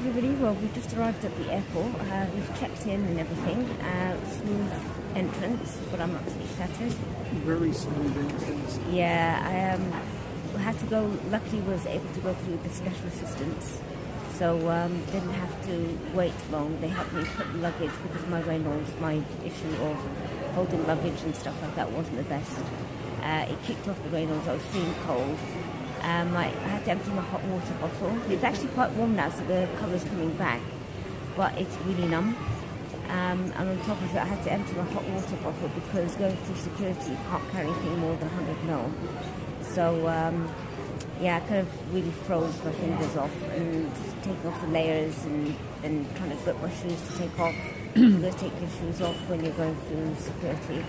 everybody. Well, we've just arrived at the airport. We've checked in and everything. Smooth entrance, but I'm absolutely shattered. Very smooth entrance. Yeah, I had to go. Luckily, was able to go through the special assistants, so didn't have to wait long. They helped me put luggage because my Reynolds, my issue of holding luggage and stuff like that wasn't the best. It kicked off the Reynolds. I was feeling cold. I had to empty my hot water bottle. It's actually quite warm now, so the colour's coming back, but it's really numb. And on top of it, I had to empty my hot water bottle because going through security, you can't carry anything more than 100 ml. So, yeah, I kind of really froze my fingers off and taking off the layers and trying to grip my shoes to take off. You've got to take your shoes off when you're going through security.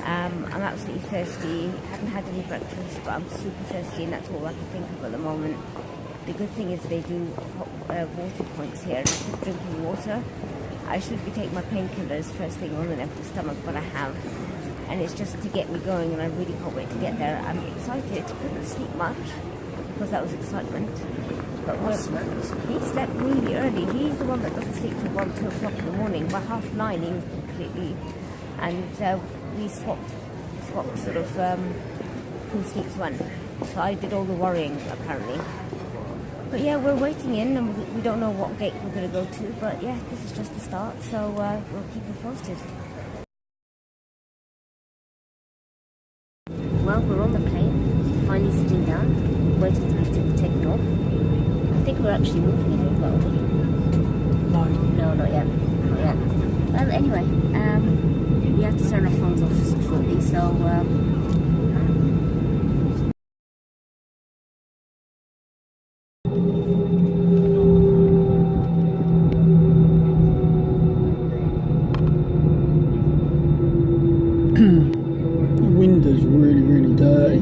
I'm absolutely thirsty. Haven't had any breakfast, but I'm super thirsty, and that's all I can think of at the moment. The good thing is they do water points here. I keep drinking water. I should be taking my painkillers first thing on an empty stomach, but I have. And it's just to get me going, and I really can't wait to get there. I'm excited. Couldn't sleep much because that was excitement. But he slept really early. He's the one that doesn't sleep till 1, 2 o'clock in the morning. By 9:30 he was completely... And we swapped sort of who sleeps when. So I did all the worrying, apparently. But yeah, we're waiting in, and we don't know what gate we're going to go to. But yeah, this is just the start, so we'll keep you posted. Well, we're on the plane, finally sitting down, waiting to be taken off. I think we're actually moving in as well. No, not yet. Well, anyway, we have to turn our phones off shortly, so the window's really, really dirty.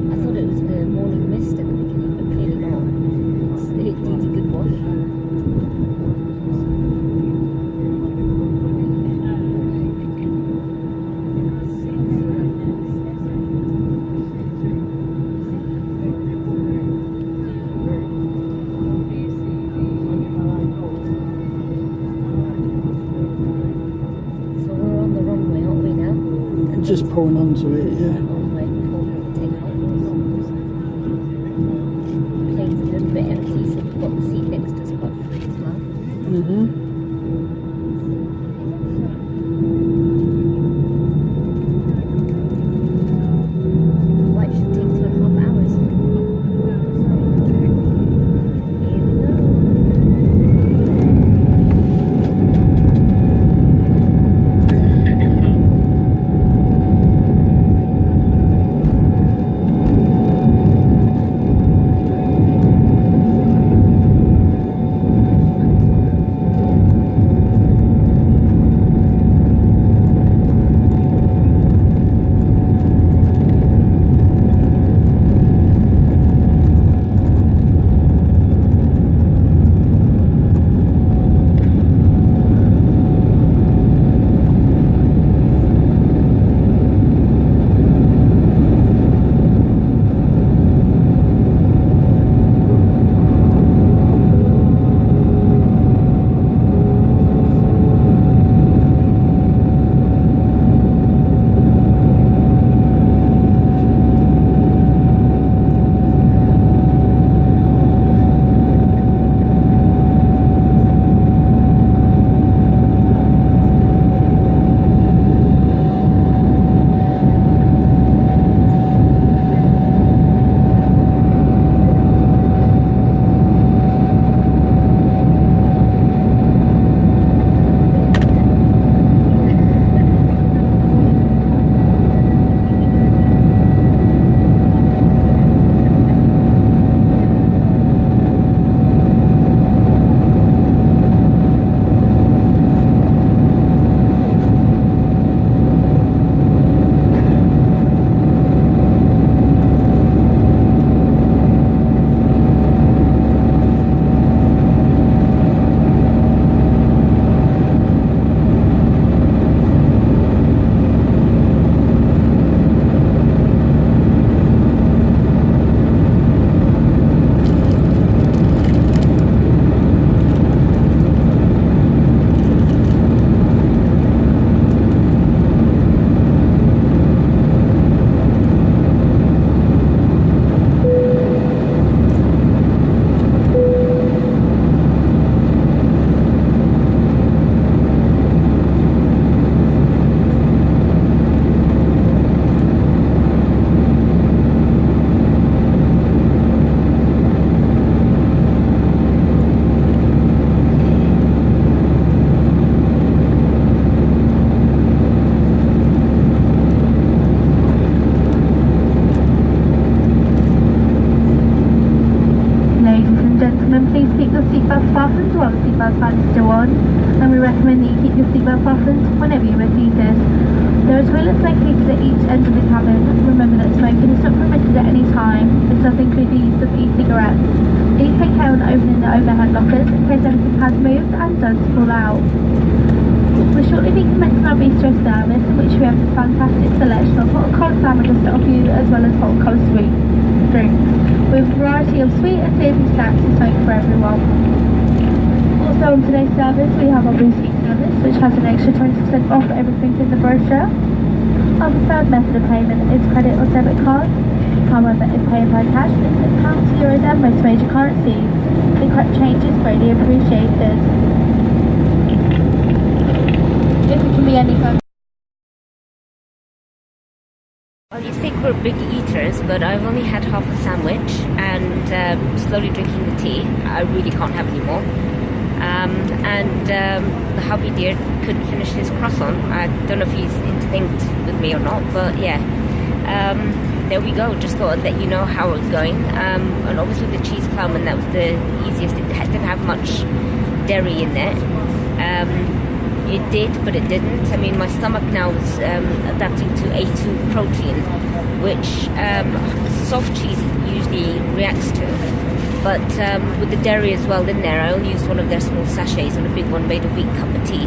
I thought it was the morning mist at the beginning, but clearly not. It needs a good wash. Just pulling onto it, yeah. Plane's a little bit empty, so we've got the seat next to us quite free as well. Flight should take 2.5 hours. Here we go. seatbelt fastened while the seatbelt sign is still on, and we recommend that you keep your seatbelt fastened whenever you're seated. There are toilets located at each end of the cabin. Remember that smoking is not permitted at any time. This does include the use of e-cigarettes. Please take care when opening the overhead lockers in case anything has moved and does fall out. We'll shortly be commencing our bistro service, in which we have a fantastic selection of hot and cold sandwiches to offer you, as well as hot and cold sweet drinks, with a variety of sweet and savoury snacks to soak for everyone. Also on today's service we have our boutique service, which has an extra 20% off everything in the brochure. Our preferred method of payment is credit or debit card. However, if paying by cash, it's pounds, euros and most major currencies. The correct change is greatly appreciated. If it can be any kind. Well, you think we're big eaters, but I've only had half a sandwich and slowly drinking the tea. I really can't have any more. The hubby dear couldn't finish his croissant. I don't know if he's interlinked with me or not, but yeah. There we go. Just thought I'd let you know how it's going. And obviously the cheese ploughman, that was the easiest. It didn't have much dairy in there. It did, but it didn't. I mean, my stomach now is adapting to A2 protein, which soft cheese usually reacts to. But with the dairy as well in there, I only used one of their small sachets, and a big one made a weak cup of tea,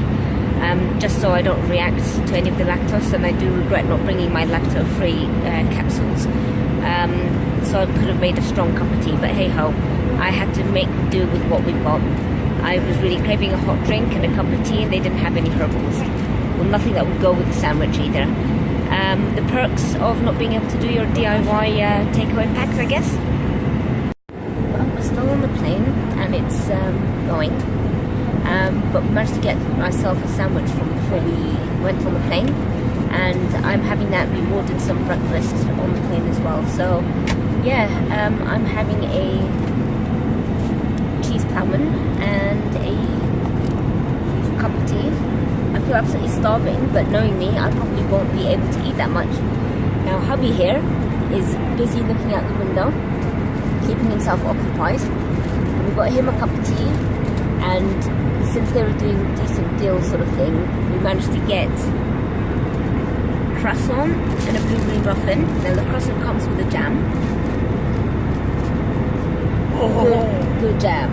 just so I don't react to any of the lactose. And I do regret not bringing my lactose-free capsules. So I could have made a strong cup of tea, but hey ho, I had to make do with what we got. I was really craving a hot drink and a cup of tea, and they didn't have any herbals. Well, nothing that would go with the sandwich either. The perks of not being able to do your DIY takeaway packs, I guess. Well, we're still on the plane, and it's going. But we managed to get myself a sandwich from before we went on the plane, and I'm having that. We ordered some breakfast on the plane as well. So, yeah, I'm having a cheese ploughman and a cup of tea. I feel absolutely starving, but knowing me, I probably won't be able to eat that much. Now hubby here is busy looking out the window, keeping himself occupied. And we got him a cup of tea, and since they were doing a decent deal sort of thing, we managed to get croissant and a blueberry muffin. Now the croissant comes with a jam. Good jam.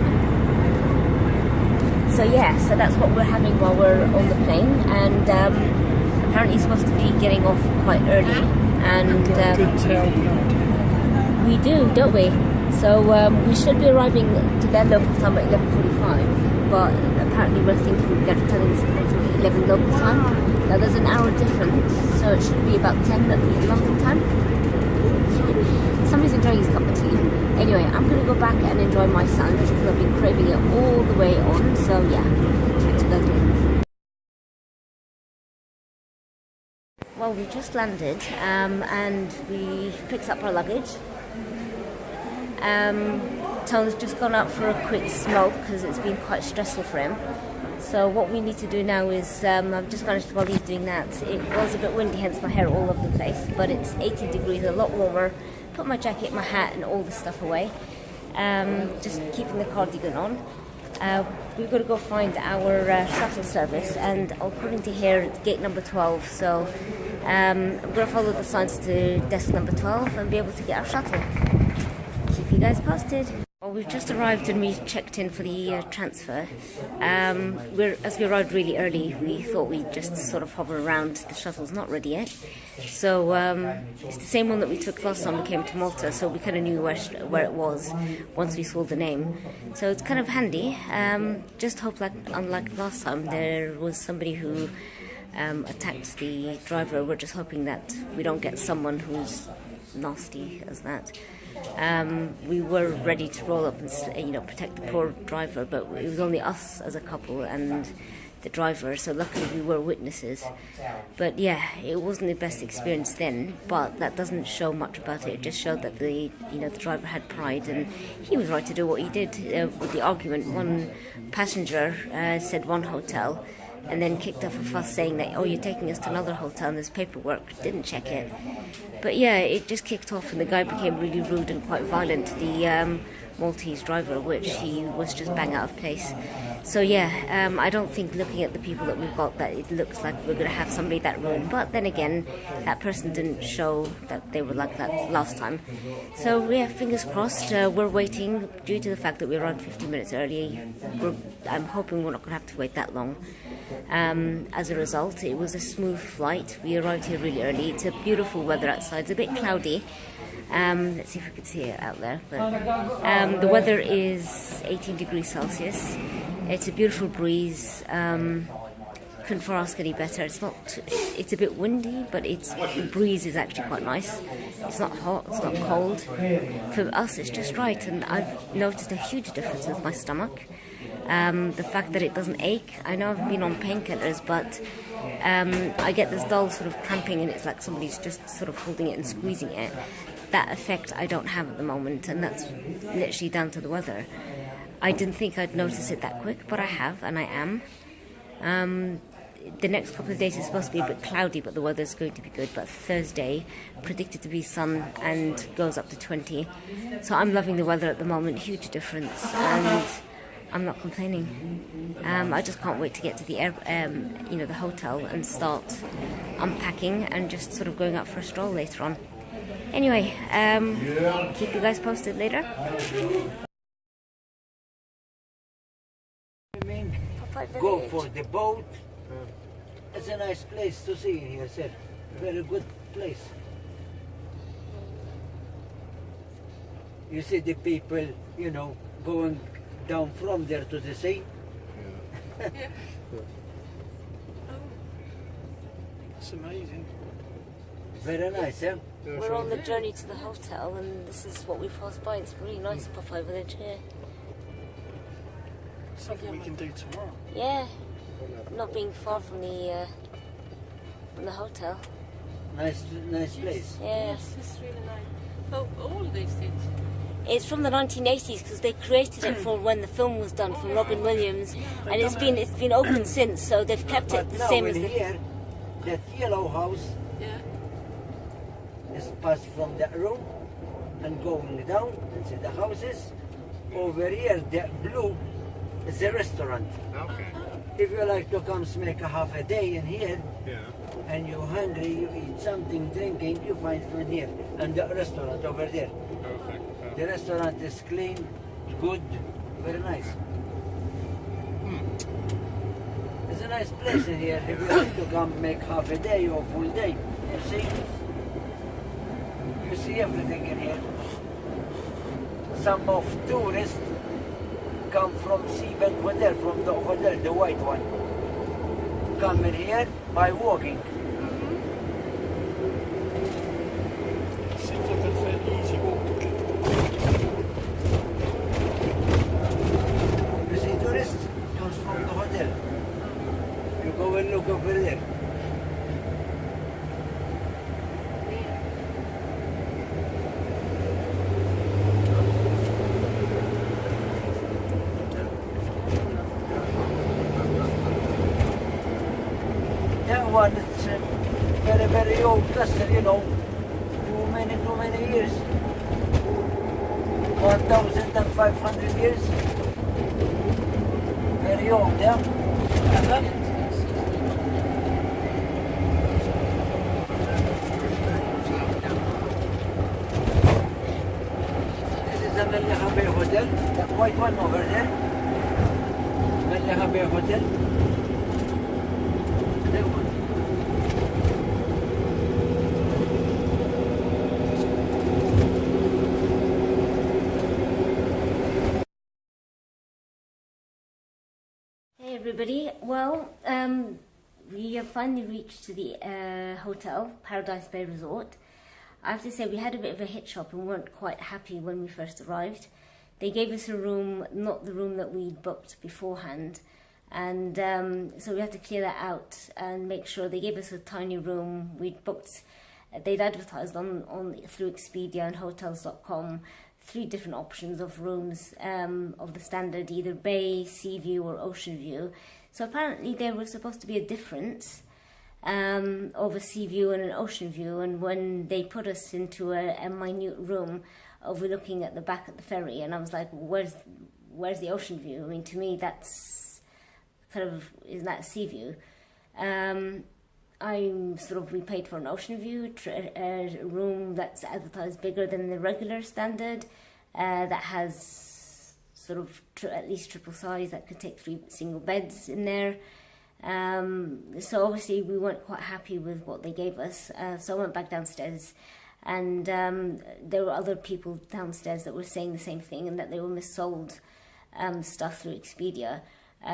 So yeah, so that's what we're having while we're on the plane, and apparently it's supposed to be getting off quite early, and good tailpipe. We do, don't we? So we should be arriving to their local time at 11:45, but apparently we're thinking they're telling us it's 11 local time. Now there's an hour difference, so it should be about 10 at London time. Somebody's enjoying his cup of tea. Anyway, I'm going to go back and enjoy my sandwich because I've been craving it all the way on. So yeah, catch you guys later. Well, we just landed and we picked up our luggage. Tone's just gone out for a quick smoke because it's been quite stressful for him. So what we need to do now is, I've just managed while he's doing that. It was a bit windy, hence my hair all over the place, but it's 18 degrees, a lot warmer. Put my jacket, my hat and all the stuff away. Just keeping the cardigan on. We've got to go find our shuttle service, and according to here it's gate number 12, so I'm going to follow the signs to desk number 12 and be able to get our shuttle. Keep you guys posted. Well, we've just arrived and we checked in for the transfer. As we arrived really early, we thought we'd just sort of hover around. The shuttle's not ready yet. So it's the same one that we took last time we came to Malta, so we kind of knew where it was once we saw the name. So it's kind of handy. Just hope, unlike last time, there was somebody who attacked the driver. We're just hoping that we don't get someone who's nasty as that. We were ready to roll up and protect the poor driver, but it was only us as a couple and the driver, so luckily we were witnesses. But yeah, it wasn't the best experience then, but that doesn't show much about it. It just showed that the driver had pride, and he was right to do what he did. With the argument, one passenger said one hotel, and then kicked off a fuss saying that, oh, you're taking us to another hotel and there's paperwork. Didn't check it. But yeah, it just kicked off and the guy became really rude and quite violent to the Maltese driver, which he was just bang out of place. So yeah, I don't think looking at the people that we've got that it looks like we're going to have somebody that rude. But then again, that person didn't show that they were like that last time. So yeah, fingers crossed. We're waiting due to the fact that we arrived 15 minutes early. I'm hoping we're not going to have to wait that long. As a result, it was a smooth flight. We arrived here really early. It's a beautiful weather outside. It's a bit cloudy. Let's see if we can see it out there. But the weather is 18 degrees Celsius. It's a beautiful breeze. Couldn't ask any better. It's a bit windy, but the breeze is actually quite nice. It's not hot, it's not cold. For us, it's just right. And I've noticed a huge difference with my stomach. The fact that it doesn't ache. I know I've been on painkillers, but I get this dull sort of cramping, and it's like somebody's just sort of holding it and squeezing it. That effect I don't have at the moment, and that's literally down to the weather. I didn't think I'd notice it that quick, but I have, and I am. The next couple of days is supposed to be a bit cloudy, but the weather's going to be good. But Thursday, predicted to be sun and goes up to 20. So I'm loving the weather at the moment, huge difference, and I'm not complaining. I just can't wait to get to the the hotel and start unpacking and just sort of going out for a stroll later on. Anyway, keep you guys posted later. Go for the boat. It's a nice place to see here, sir. Very good place. You see the people, going down from there to the sea. Yeah. That's amazing. Very nice, yeah? We're on the journey to the hotel, and this is what we passed by. It's really nice Popeye village here. Something we can do tomorrow. Yeah, not being far from the hotel. Nice place. Yeah. Yes, it's really nice. So all these things. It's from the 1980s because they created it for when the film was done from Robin Williams, and it's been open since. So they've kept it the same as the. Here, that yellow house is passed from that room and going down. And see the houses over here. The blue is a restaurant. Okay. If you like to come make a half a day in here, and you're hungry, you eat something, drinking, you find food here. And the restaurant over there. Perfect. The restaurant is clean, good, very nice. It's a nice place in here. If you like to come make half a day or full day, you see everything in here. Some of tourists come from Seabed Hotel, from the hotel, the white one. Come in here by walking. Seems like a fairly easy walk. You see tourists comes from the hotel. You go and look over there. One, it's a very, very old castle, too many years. 1,500 years. Very old, yeah? This is the Malta Hotel, the white one over there. Malta Hotel. That one. Hey everybody, well, we have finally reached to the hotel, Paradisebay Resort. I have to say we had a bit of a hitch up and weren't quite happy when we first arrived. They gave us a room, not the room that we'd booked beforehand, and so we had to clear that out and make sure. They gave us a tiny room we'd booked. They'd advertised on through Expedia and hotels.com 3 different options of rooms of the standard, either bay, sea view or ocean view. So apparently there was supposed to be a difference of a sea view and an ocean view, and when they put us into a minute room overlooking at the back of the ferry, and I was like, where's the ocean view? I mean, to me that's kind of, isn't that a sea view? We paid for an ocean view, a room that's advertised bigger than the regular standard, that has sort of at least triple size, that could take 3 single beds in there. So obviously we weren't quite happy with what they gave us. So I went back downstairs, and there were other people downstairs that were saying the same thing, and that they were missold stuff through Expedia.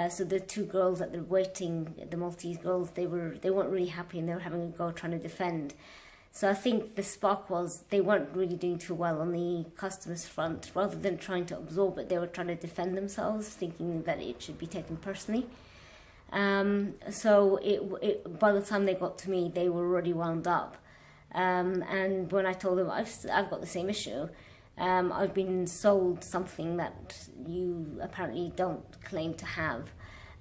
So the 2 girls that were waiting, the Maltese girls, they weren't really happy, and they were having a go trying to defend. So I think the spark was they weren't really doing too well on the customers front. Rather than trying to absorb it, they were trying to defend themselves, thinking that it should be taken personally. So by the time they got to me, they were already wound up. And when I told them I've got the same issue, I've been sold something that you apparently don't claim to have.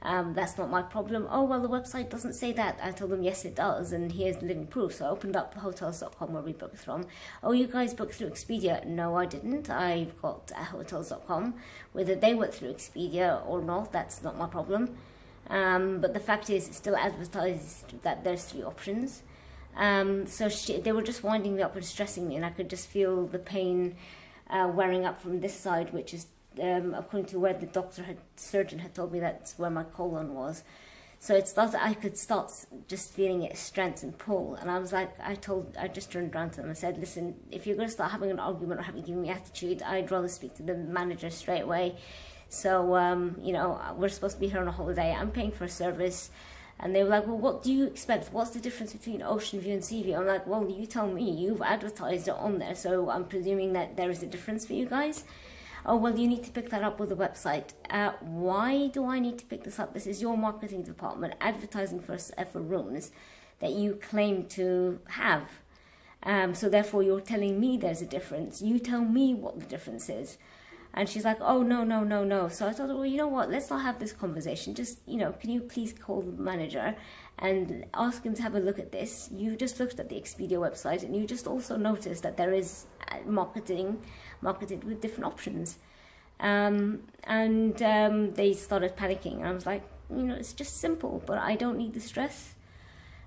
That's not my problem. Oh, well, the website doesn't say that. I told them, yes, it does, and here's the living proof. So I opened up hotels.com where we booked from. Oh, you guys booked through Expedia? No, I didn't. I've got hotels.com. Whether they went through Expedia or not, that's not my problem. But the fact is, it's still advertised that there's 3 options. So they were just winding me up and stressing me, and I could just feel the pain wearing up from this side, which is according to where the surgeon had told me that's where my colon was. So it's that I could start just feeling its strength and pull, and I was like, I just turned around to them and said, listen, if you're going to start having an argument or giving me attitude, I'd rather speak to the manager straight away. So we're supposed to be here on a holiday, I'm paying for a service. And they were like, well, what do you expect? What's the difference between ocean view and sea view? I'm like, well, you tell me. You've advertised it on there, so I'm presuming that there is a difference for you guys. Oh, well, you need to pick that up with the website. Why do I need to pick this up? This is your marketing department advertising for rooms that you claim to have. So therefore, you're telling me there's a difference. You tell me what the difference is. And she's like, oh, no. So I told her, well, you know what, let's not have this conversation. Just, can you please call the manager and ask him to have a look at this? You just looked at the Expedia website, and you just also noticed that there is marketed with different options. And they started panicking. And I was like, it's just simple, but I don't need the stress.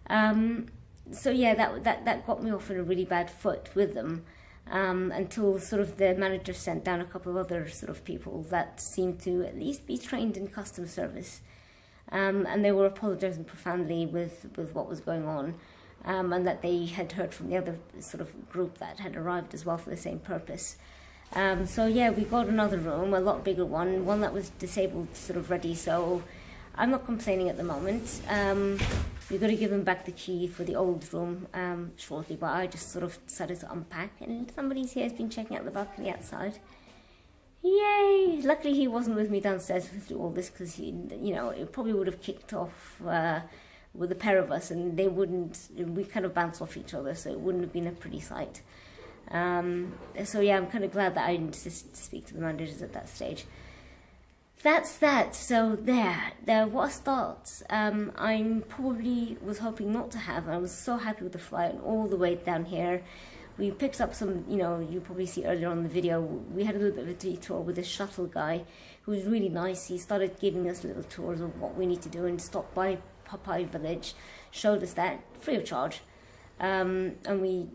So yeah, that got me off on a really bad foot with them. Until sort of the manager sent down a couple of other sort of people that seemed to at least be trained in customer service. And they were apologizing profoundly with what was going on, and that they had heard from the other sort of group that had arrived as well for the same purpose. So yeah, we got another room, a lot bigger one that was disabled sort of ready, so I'm not complaining at the moment. We're going to give them back the key for the old room shortly, but I just sort of decided to unpack, and somebody's here has been checking out the balcony outside. Yay! Luckily he wasn't with me downstairs through all this, because it probably would have kicked off with the pair of us, and we kind of bounced off each other, so it wouldn't have been a pretty sight. So yeah, I'm kind of glad that I didn't just speak to the managers at that stage. That's that. So there was thoughts I probably was hoping not to have. I was so happy with the flight and all the way down here. We picked up some, you probably see earlier on in the video, we had a little bit of a detour with this shuttle guy who was really nice. He started giving us little tours of what we need to do, and stopped by Popeye Village, showed us that free of charge. And we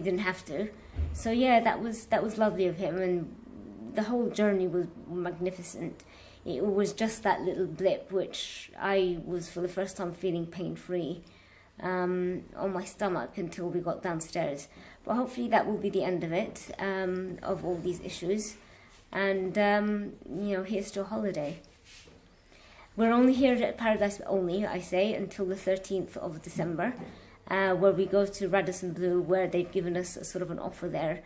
didn't have to. So yeah, that was lovely of him, and the whole journey was magnificent. It was just that little blip which I was for the first time feeling pain-free on my stomach until we got downstairs. But hopefully that will be the end of it, of all these issues. And, here's to a holiday. We're only here at Paradise only, I say, until the 13th of December, where we go to Radisson Blu, where they've given us a sort of an offer there.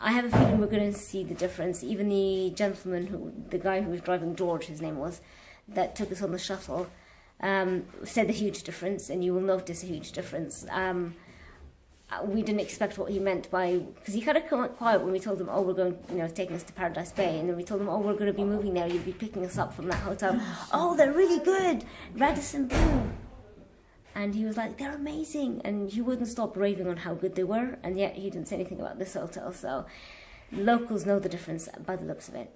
I have a feeling we're going to see the difference. Even the gentleman, the guy who was driving, George, his name was, that took us on the shuttle, said a huge difference, and you will notice a huge difference. we didn't expect what he meant by, because he kind of come out quiet when we told him, oh, we're going, taking us to Paradisebay, and then we told him, oh, we're going to be moving there, you'll be picking us up from that hotel. Oh, they're really good, Radisson Blu. And he was like, they're amazing, and he wouldn't stop raving on how good they were, and yet he didn't say anything about this hotel, so locals know the difference by the looks of it.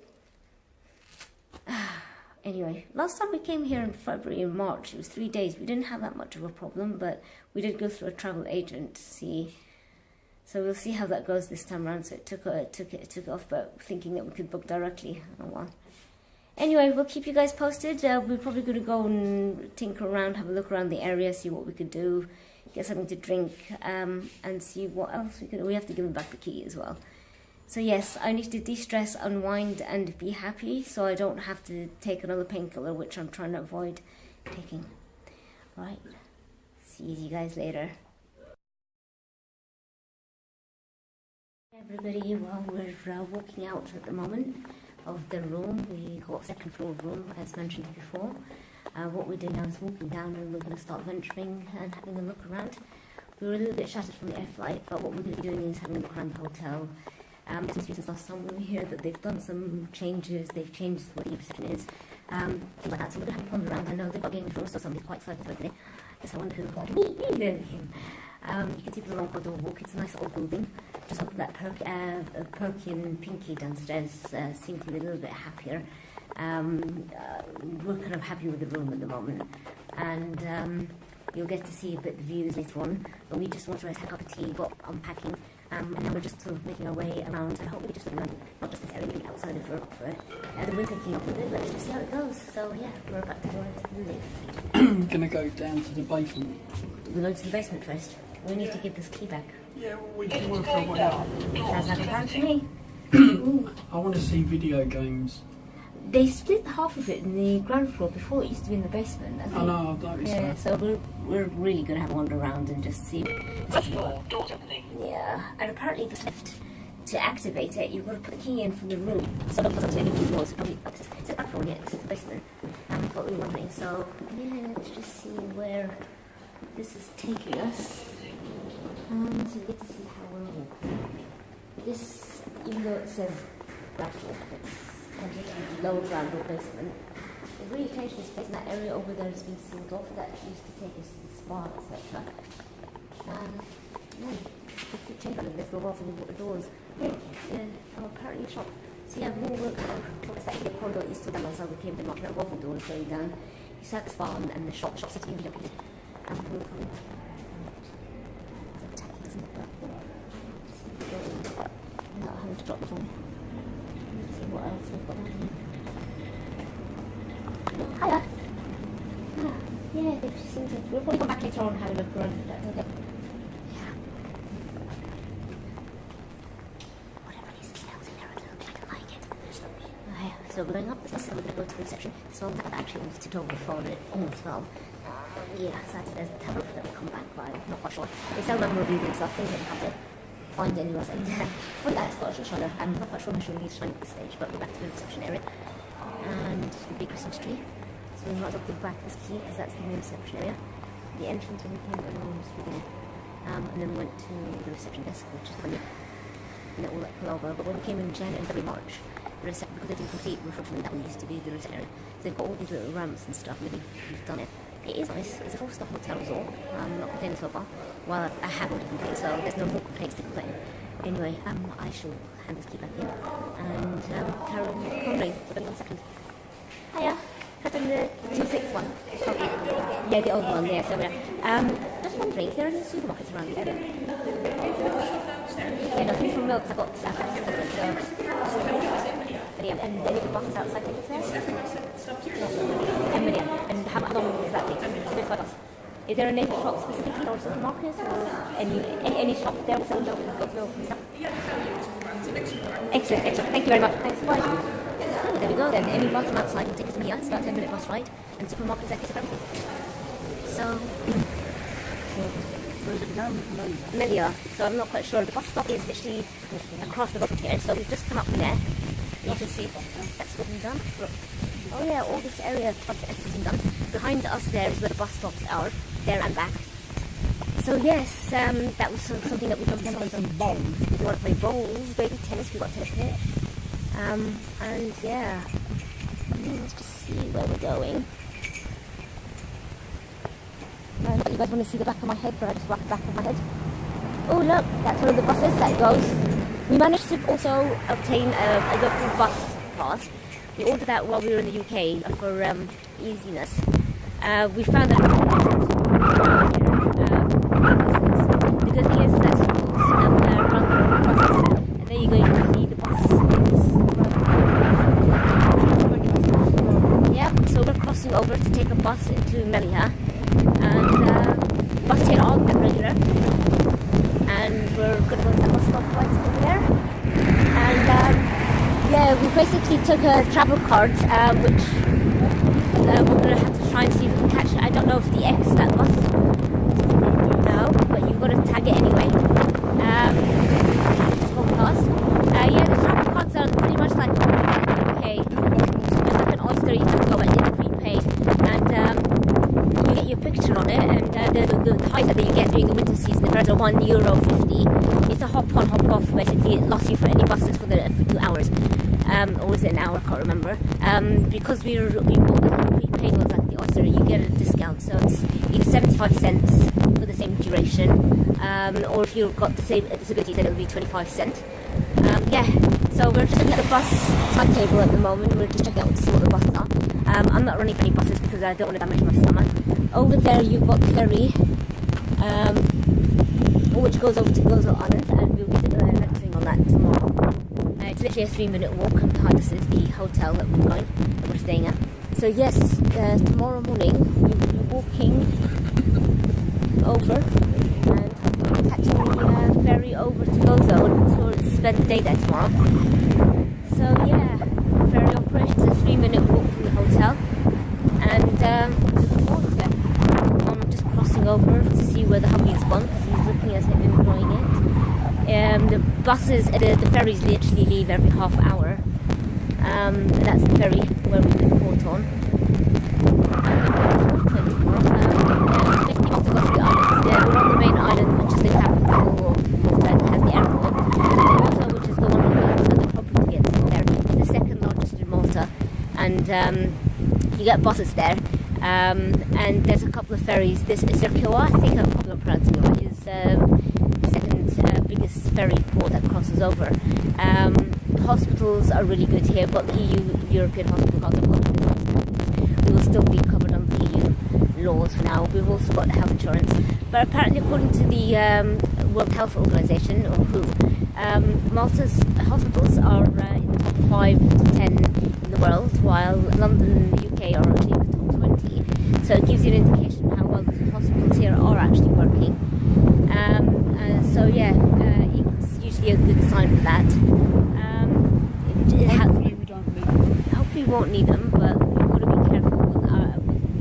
Anyway, last time we came here in February and March, it was 3 days. We didn't have that much of a problem, but we did go through a travel agent to see. So we'll see how that goes this time around. So it took off, but thinking that we could book directly. Oh well. Anyway, we'll keep you guys posted. We're probably going to go and tinker around, have a look around the area, see what we could do, get something to drink, and see what else we can. We have to give him back the key as well. So yes, I need to de-stress, unwind, and be happy, so I don't have to take another painkiller, which I'm trying to avoid taking. Right, see you guys later. Everybody, well, we're walking out at the moment of the room. We got a second floor room, as mentioned before. What we're doing now is walking down, and we're going to start venturing and having a look around. We were a little bit shattered from the air flight, but what we're going to be doing is having a look around the hotel. Since last time we were here, that they've done some changes, they've changed what the reception is, things like that. So we're going to have a ponder around. I know they've got Game of Thrones, so somebody's quite excited about it. Yes, I wonder who got me. You can see the long corridor walk. It's a nice old building. Just look at that Perky and Pinky downstairs seem to be a little bit happier. We're kind of happy with the room at the moment, and you'll get to see a bit of the views later on. But we just want to have a cup of tea, got unpacking. And then we're just sort of making our way around, and hopefully just around, not just this area, maybe outside of the we're taking up with it. Let's just see how it goes. So yeah, we're about to go into the lift. Gonna go down to the basement. We're going to the basement first. We need to give this key back. Yeah, well, we can work our way out. Sounds like a plan to me. I want to see video games. They split half of it in the ground floor. Before it used to be in the basement. I think. I know, I've noticed yeah, that. so we're really going to have a wander around and just see. Doors opening. Yeah, and apparently this lift, to activate it, you've got to put the key in from the room. So don't put it to any floors. It's a back floor yet, it's the basement. That's what we were wondering. So yeah, let's just see where this is taking us. So you get to see how we're walking. This, even though it says ground floor, it's lower ground or basement. They've really changed this place, and that area over there has been sealed off. That used to take us to the spa, etc. Yeah, they keep changing this door off and the doors. Apparently shop. So yeah, more work. It's actually a corridor east of them, so we came to knock out both the doors going down. You saw the spa and the shop sitting in the not having to drop the phone. Let's see what else we've got down here. Hiya! Yeah, they just seem to. We'll probably come back later on and have a look around. That's okay. Yeah. Whatever it is, it smells in there a little bit. I don't like it. So we're going up this and we're going to go to the reception. This one that actually was tipped over the phone and it almost fell. Yeah, so there's a tablet that will come back by. I'm not quite sure. They sell memorabilia and stuff, things that you have to find anywhere. So for that, Scottish Shire. I'm not quite sure I'm needs shine at this stage, but we're back to the reception area. And the big Christmas tree. So we might as well give back this key because that's the main reception area. The entrance when we came in was beginning. And then we went to the reception desk, which is funny. And all that fell over. But when we came in January and February, March, because they didn't complete, unfortunately, that one used to be the reception area. So they've got all these little ramps and stuff, and we've done it. It is nice. It's a 4-star hotel resort. I'm not complaining so far. Well, I haven't complained, so there's no more complaints to complain. Anyway, I shall hand this key back in and carry on pondering for the second. Hiya. That's in the 2-6 one. Okay. Yeah, the old one. Yeah, so just wondering, is there any supermarkets around the area? Yeah, nothing from milk. I've got and any buses outside tickets there? 10 million. And how long is that take? Is there a neighbour shop specifically or supermarkets or any shop there with some milk and stuff? Excellent. Thank you very much. Thanks. Bye. Oh, there we go then. Any bus from outside will take us to me. It's about a 10-minute bus ride. And supermarkets that takes everything. So maybe are. So I'm not quite sure. The bus stop is literally across the road from here. So we've just come up from there. You can see that's what we've done. Oh yeah, all this area has been done. Behind us there is where the bus stops are, there and back. So yes, that was something that we got to play some bowls. If you want to play bowls, baby tennis, we got tennis here. And yeah, let's just see where we're going. You guys want to see the back of my head, but I just walk the back of my head. Oh look, that's one of the buses that goes. We managed to also obtain a local bus pass. We ordered that while we were in the UK for easiness. We found that because he is that schools run their own buses. And there you go, you can see the bus. Yeah, so we're crossing over to take a bus into Malta. And bus here all regular. And we're going to go to the bus stop right over there. And yeah, we basically took a travel card, which we're going to have to try and see if we can catch it. I don't know if the X that bus. No, but you've got to tag it anyway. It's gone past. Yeah, the travel cards are pretty much like the UK. It's like an Oyster, you can go and it's prepaid. And you get your picture on it, and the height that you get during the winter season, the fares are €1.50. It's a hop on, hop off. Basically, it lasts you for any buses for 2 hours. Or was it an hour? I can't remember. Because we bought the prepaid ones like the Oyster, you get a discount. So it's either 75 cents for the same duration, or if you've got the same disability, then it'll be 25 cents. Yeah. So we're just looking at the bus timetable at the moment. We're just checking out to see what the buses are. I'm not running any buses because I don't want to damage my stomach. Over there you've got the ferry, which goes over to Gozo Island, and we'll be lecturing on that tomorrow. It's literally a 3-minute walk, and behind us is the hotel that we're staying at. So yes, tomorrow morning we will be walking over and catching the ferry over to Gozo, and we'll spend the day there tomorrow. So yeah, ferry operation is a 3-minute walk from the hotel, and looking forward to it. I'm just crossing over to see where the hubby has gone because he's looking at it and enjoying it. The buses, the ferries literally leave every half hour. And that's the ferry where we've been caught on. We're on the main island, which is the capital that has the airport. Malta, which is the one on the other side, probably to get to there. It's the second largest in Malta, and you get buses there. And there's a couple of ferries. This is Circular, I think I'm probably not pronouncing it right, is the second biggest ferry port that crosses over. Hospitals are really good here, but the European hospitals are good. We will still be covered under the EU laws for now. We've also got health insurance. But apparently, according to the World Health Organization, or WHO, Malta's hospitals are in the top 5 to 10 in the world, while London and the UK are actually in the top 20. So it gives you an indication how well the hospitals here are actually working. So yeah, it's usually a good sign for that. Hopefully we won't need them, but we've got to be careful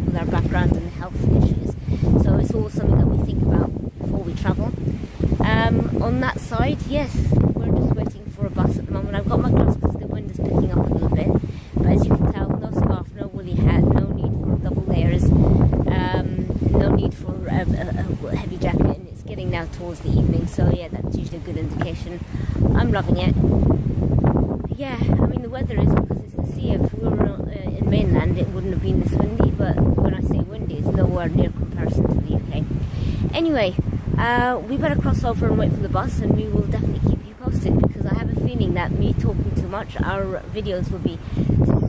with our background and health issues. So it's all something that we think about before we travel. On that side, yes, we're just waiting for a bus at the moment. I've got my gloves because the wind is picking up a little bit. But as you can tell, no scarf, no woolly hat, no need for double layers, no need for a heavy jacket. And it's getting now towards the evening, so yeah, that's usually a good indication. I'm loving it. Yeah, I mean the weather is, because it's the sea. If we were in mainland, it wouldn't have been this windy, but when I say windy, it's nowhere near comparison to the UK. Anyway, we better cross over and wait for the bus, and we will definitely keep you posted, because I have a feeling that me talking too much, our videos will be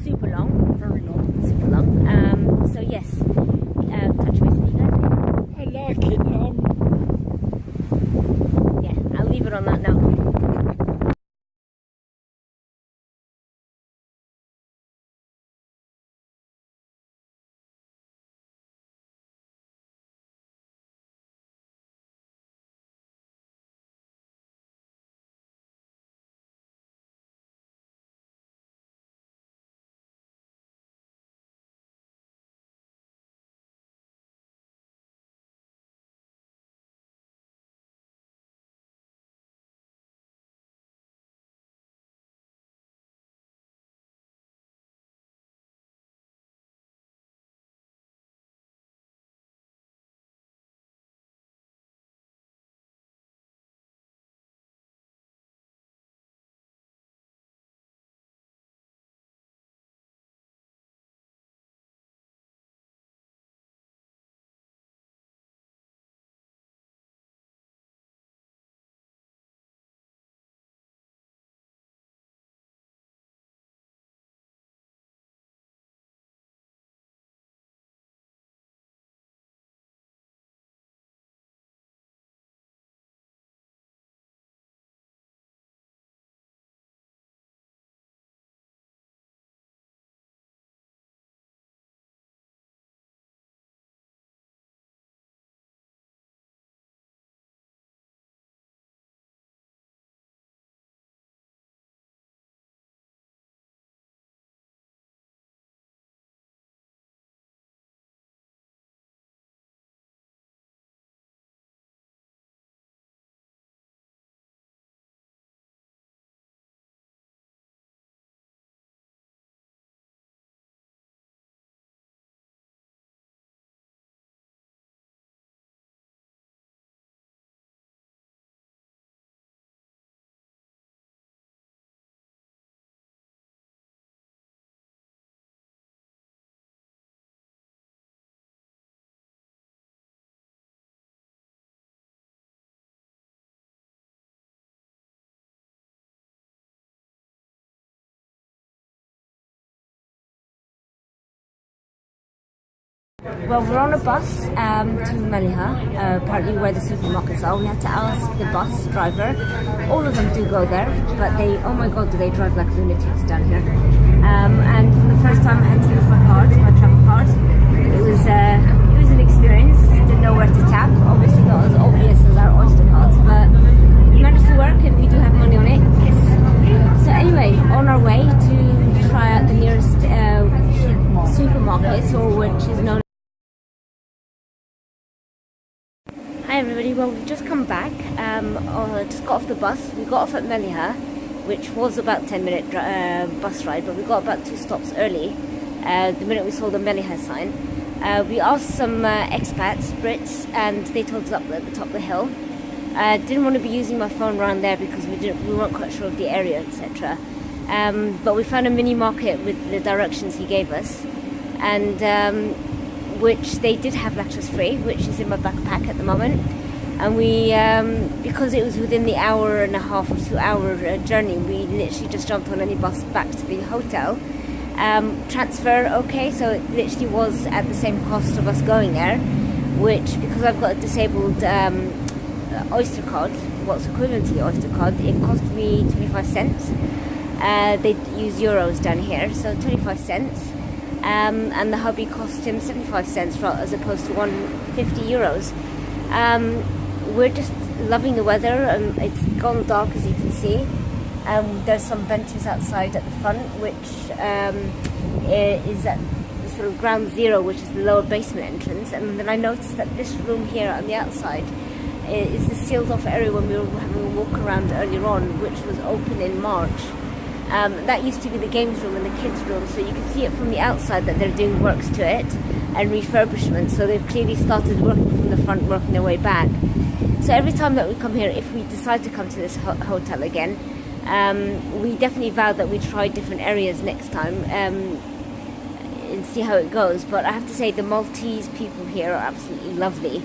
super long, very long, super long. So yes, touch base with you guys. I like it long. Yeah, I'll leave it on that now. Well, we're on a bus to Maliha, apparently where the supermarkets are. We had to ask the bus driver. All of them do go there, but they, oh my god, do they drive like lunatics down here. And for the first time I had to use my card, my travel card. It was an experience. Didn't know where to tap. Obviously not as obvious as our Oyster cards, but it managed to work and we do have money on it. Yes. So anyway, on our way to try out the nearest supermarket, or which is known. Hi everybody, well we've just come back, just got off the bus. We got off at Maliha, which was about 10-minute bus ride, but we got about 2 stops early, the minute we saw the Maliha sign. We asked some expats, Brits, and they told us up at the top of the hill. Didn't want to be using my phone around there because we weren't quite sure of the area, etc. But we found a mini market with the directions he gave us, and which they did have lactose free, which is in my backpack at the moment. And we, because it was within the hour and a half or 2 hour journey, we literally just jumped on any bus back to the hotel. Transfer, okay, so it literally was at the same cost of us going there, which, because I've got a disabled Oyster card, what's equivalent to the Oyster card, it cost me 25 cents. They use euros down here, so 25 cents. And the hubby cost him 75 cents as opposed to 150 euros. We're just loving the weather, and it's gone dark as you can see. There's some benches outside at the front, which is at the sort of ground zero, which is the lower basement entrance. And then I noticed that this room here on the outside is the sealed off area when we were having a walk around earlier on, which was open in March. That used to be the games room and the kids room, so you can see it from the outside that they're doing works to it and refurbishment, so they've clearly started working from the front, working their way back. So every time that we come here, if we decide to come to this hotel again, we definitely vow that we try different areas next time and see how it goes. But I have to say the Maltese people here are absolutely lovely.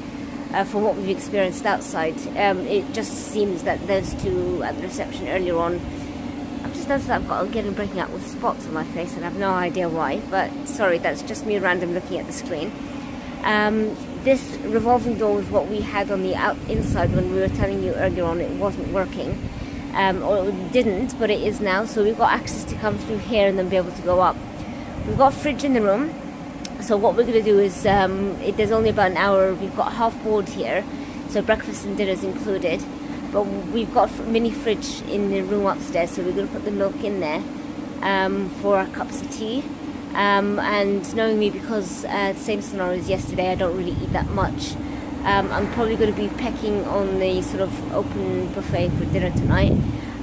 For what we've experienced outside, it just seems that those two at the reception earlier on, I've just noticed that I've got breaking out with spots on my face and I have no idea why, but sorry, that's just me random looking at the screen. This revolving door was what we had on the inside when we were telling you earlier on it wasn't working, or it didn't, but it is now, so we've got access to come through here and then be able to go up. We've got a fridge in the room, so what we're going to do is, there's only about an hour, we've got half board here, so breakfast and dinner is included. But we've got a mini fridge in the room upstairs, so we're going to put the milk in there for our cups of tea. And knowing me, because the same scenario as yesterday, I don't really eat that much. I'm probably going to be pecking on the sort of open buffet for dinner tonight.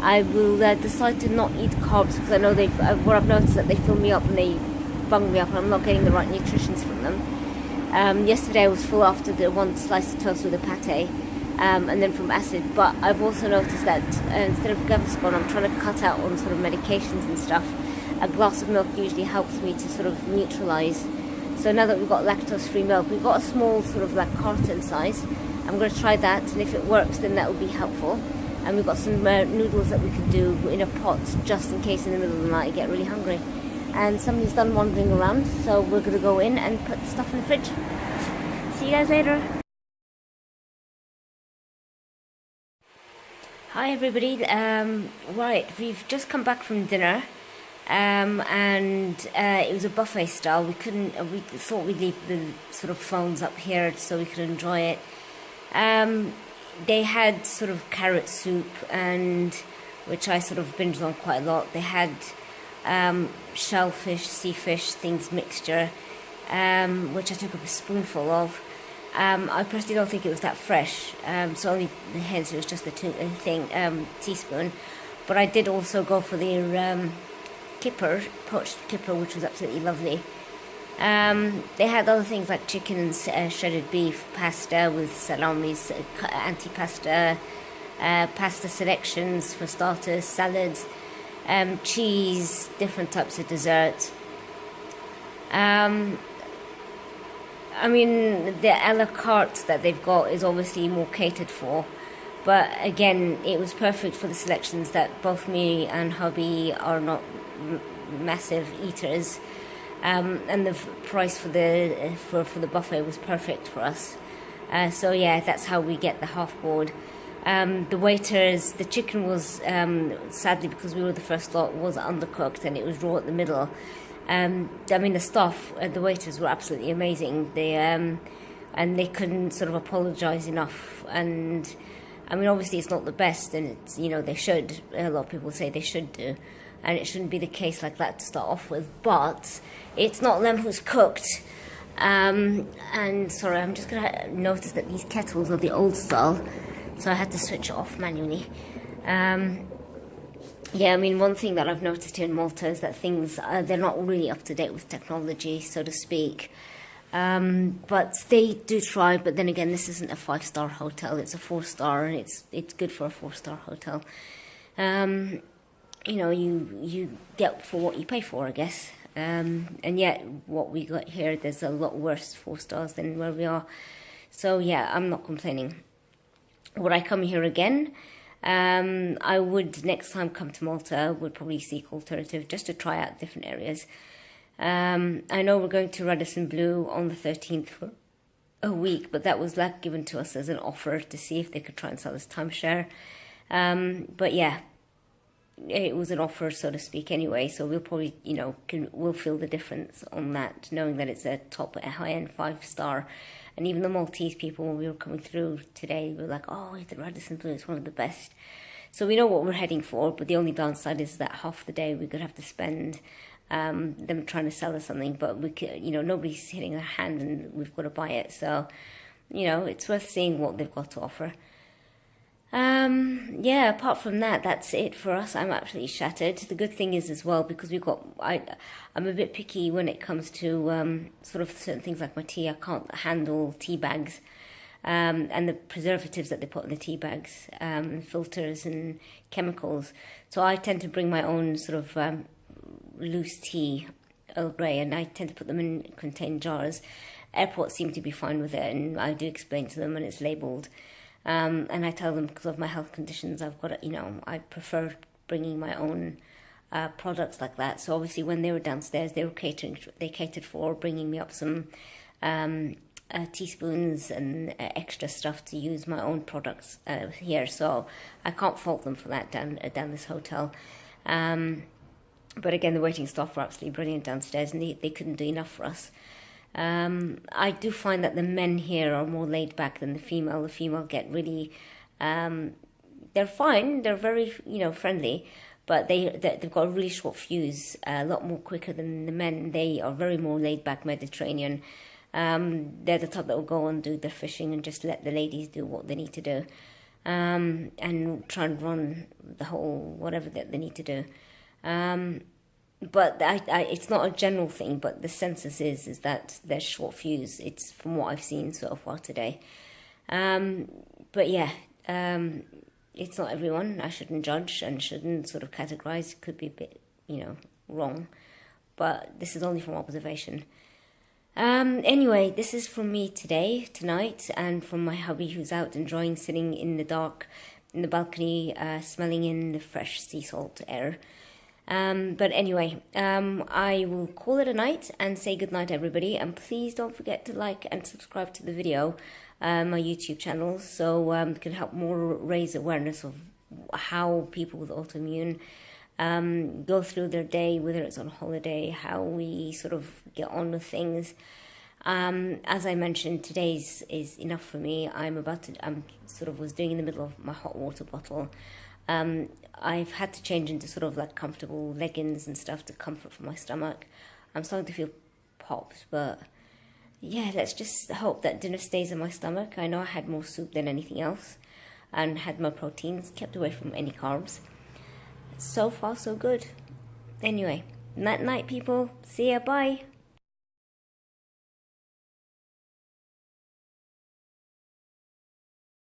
I will decide to not eat carbs because I know what I've noticed that they fill me up and they bung me up, and I'm not getting the right nutritions from them. Yesterday I was full after the one slice of toast with a pate. And then from acid, but I've also noticed that instead of Gaviscon, I'm trying to cut out on sort of medications and stuff. A glass of milk usually helps me to sort of neutralise. So now that we've got lactose-free milk, we've got a small sort of like carton size. I'm going to try that, and if it works, then that will be helpful. And we've got some noodles that we could do in a pot, just in case in the middle of the night I get really hungry. And somebody's done wandering around, so we're going to go in and put the stuff in the fridge. See you guys later. Hi everybody, right, we've just come back from dinner, and it was a buffet style. We thought we'd leave the sort of phones up here so we could enjoy it. They had sort of carrot soup, and which I sort of binged on quite a lot. They had shellfish, sea fish, things mixture, which I took a spoonful of. I personally don't think it was that fresh, so only hence it was just a teaspoon. But I did also go for the kipper, poached kipper, which was absolutely lovely. They had other things like chicken and shredded beef, pasta with salamis, antipasta, pasta selections for starters, salads, cheese, different types of desserts. I mean, the a la carte that they've got is obviously more catered for, but again, it was perfect for the selections that both me and hubby are not massive eaters. and the price for the buffet was perfect for us. So yeah, that's how we get the half board. The waiters, the chicken was sadly, because we were the first lot, was undercooked and it was raw at the middle. I mean, the staff, the waiters were absolutely amazing. And they couldn't sort of apologise enough. And I mean, obviously it's not the best, and it's, you know, they should. A lot of people say they should do, and it shouldn't be the case like that to start off with. But it's not them who's cooked. And sorry, I'm just gonna notice that these kettles are the old style, so I had to switch it off manually. Yeah, I mean, one thing that I've noticed here in Malta is that things, they're not really up to date with technology, so to speak. But they do try, but then again, this isn't a 5-star hotel, it's a 4-star, and it's good for a 4-star hotel. You know, you get for what you pay for, I guess. And yet, what we got here, there's a lot worse 4 stars than where we are. So yeah, I'm not complaining. Would I come here again? I would, next time come to Malta, would probably seek alternative just to try out different areas. I know we're going to Radisson Blu on the 13th for a week, but that was like given to us as an offer to see if they could try and sell us timeshare. But yeah, it was an offer, so to speak, anyway, so we'll probably, you know, we'll feel the difference on that, knowing that it's a high-end 5-star. And even the Maltese people, when we were coming through today, we were like, oh, the Radisson Blu is one of the best. So we know what we're heading for, but the only downside is that half the day we could have to spend them trying to sell us something, but we could, you know, nobody's hitting their hand and we've got to buy it. So, you know, it's worth seeing what they've got to offer. Yeah, apart from that, that's it for us. I'm absolutely shattered. The good thing is as well, because we've got, I'm a bit picky when it comes to sort of certain things like my tea. I can't handle tea bags and the preservatives that they put in the tea bags, filters and chemicals. So I tend to bring my own sort of loose tea, Earl Grey, and I tend to put them in contained jars. Airports seem to be fine with it, and I do explain to them when it's labelled. And I tell them, because of my health conditions, I've got to, you know, I prefer bringing my own products like that. So obviously when they were downstairs, they catered for bringing me up some teaspoons and extra stuff to use my own products here. So I can't fault them for that down this hotel. But again, the waiting staff were absolutely brilliant downstairs, and they couldn't do enough for us. I do find that the men here are more laid back than the female. The female get really, they're fine, they're very, you know, friendly, but they've got a really short fuse, a lot more quicker than the men. They are very more laid back, Mediterranean. They're the type that will go and do their fishing and just let the ladies do what they need to do, and try and run the whole whatever that they need to do. But it's not a general thing, but the census is that there's short fuse. It's from what I've seen so far today. But yeah, it's not everyone. I shouldn't judge and shouldn't sort of categorize. It could be a bit, you know, wrong. But this is only from observation. Anyway, this is from me tonight, and from my hubby who's out enjoying sitting in the dark, in the balcony, smelling in the fresh sea salt air. But anyway, I will call it a night and say goodnight, everybody. And please don't forget to like and subscribe to the video, my YouTube channel, so it can help more raise awareness of how people with autoimmune go through their day, whether it's on holiday, how we sort of get on with things. As I mentioned, today's is enough for me. I'm sort of was doing in the middle of my hot water bottle. I've had to change into sort of like comfortable leggings and stuff to comfort for my stomach. I'm starting to feel popped, but yeah, let's just hope that dinner stays in my stomach. I know I had more soup than anything else and had my proteins, kept away from any carbs. So far, so good. Anyway, night, people. See ya, bye.